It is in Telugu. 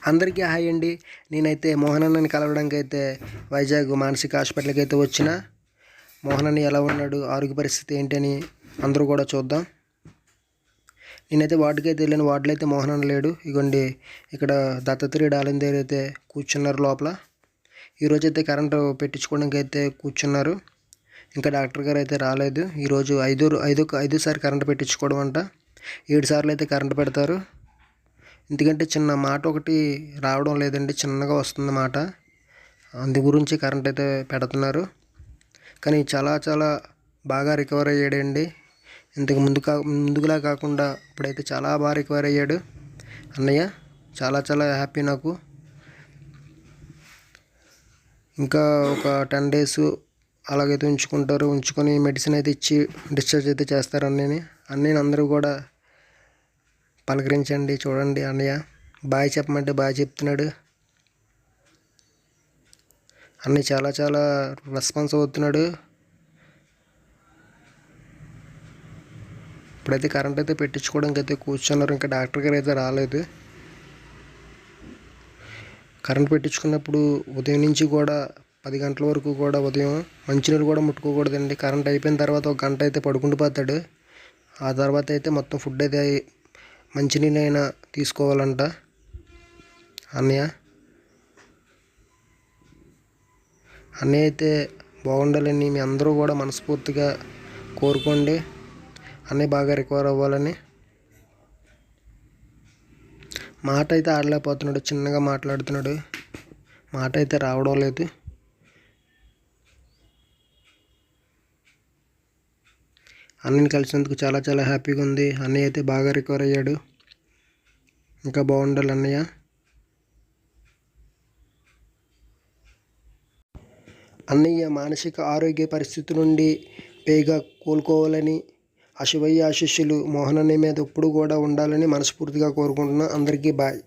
అందరికీ హాయ్ అండి. నేనైతే మోహన్ అన్నని కలవడానికి అయితే వైజాగ్ మానసిక హాస్పిటల్కి అయితే వచ్చిన. మోహన్ అన్న ఎలా ఉన్నాడు, ఆరోగ్య పరిస్థితి ఏంటని అందరూ కూడా చూద్దాం. నేనైతే వార్డుకి అయితే వెళ్ళాను. వార్డులో అయితే మోహన్ అన్న లేడు. ఇగోండి ఇక్కడ దత్తాత్రేయ డాలిన్ దగ్గర అయితే కూర్చున్నారు లోపల. ఈరోజు అయితే కరెంటు పెట్టించుకోవడానికి అయితే కూర్చున్నారు. ఇంకా డాక్టర్ గారు అయితే రాలేదు. ఈరోజు ఐదోసారి కరెంటు పెట్టించుకోవడం అంట. 7 సార్లు అయితే కరెంటు పెడతారు. ఎందుకంటే చిన్న మాట ఒకటి రావడం లేదండి, చిన్నగా వస్తుంది మాట. అందు గురించి కరెంట్ అయితే పెడుతున్నారు. కానీ చాలా చాలా బాగా రికవర్ అయ్యాడండి. ఇంతకు ముందులా కాకుండా ఇప్పుడైతే చాలా బాగా రికవర్ అయ్యాడు అన్నయ్య. చాలా చాలా హ్యాపీ నాకు. ఇంకా ఒక 10 days అలాగైతే ఉంచుకొని మెడిసిన్ అయితే ఇచ్చి డిశ్చార్జ్ అయితే చేస్తారు అన్నయ్యని అందరూ కూడా పలకరించండి. చూడండి అన్నయ్య బాయ్ చెప్పమంటే బాయ్ చెప్తున్నాడు. అన్నయ్య చాలా చాలా రెస్పాన్స్ అవుతున్నాడు. ఇప్పుడైతే కరెంట్ అయితే పెట్టించుకోవడానికి అయితే కూర్చున్నారు. ఇంకా డాక్టర్ గారు అయితే రాలేదు. కరెంట్ పెట్టించుకున్నప్పుడు ఉదయం నుంచి కూడా 10 గంటల వరకు కూడా ఉదయం మంచినీళ్ళు కూడా ముట్టుకోకూడదండి. కరెంట్ అయిపోయిన తర్వాత 1 గంట అయితే పడుకుండిపోతాడు. ఆ తర్వాత అయితే మొత్తం ఫుడ్ అయితే మంచినీళ్ళైనా తీసుకోవాలంట అన్నయ్య. అయితే బాగుండాలని మీ అందరూ కూడా మనస్ఫూర్తిగా కోరుకోండి. అన్నయ్య బాగా రికవర్ అవ్వాలని. మాట అయితే ఆడలేకపోతున్నాడు, చిన్నగా మాట్లాడుతున్నాడు. మాట అయితే రావడం లేదు. అన్నయ్యని కలిసినందుకు చాలా చాలా హ్యాపీగా ఉంది. అన్నయ్య అయితే బాగా రికవర్ అయ్యాడు. ఇంకా బాగుండాలి అన్నయ్య. అన్నయ్య మానసిక ఆరోగ్య పరిస్థితి నుండి వేగంగా కోలుకోవాలని, ఆ శివయ్య ఆశీస్సులు మోహన్ అన్నయ్య మీద ఎప్పుడు కూడా ఉండాలని మనస్ఫూర్తిగా కోరుకుంటున్నా. అందరికీ బాయ్.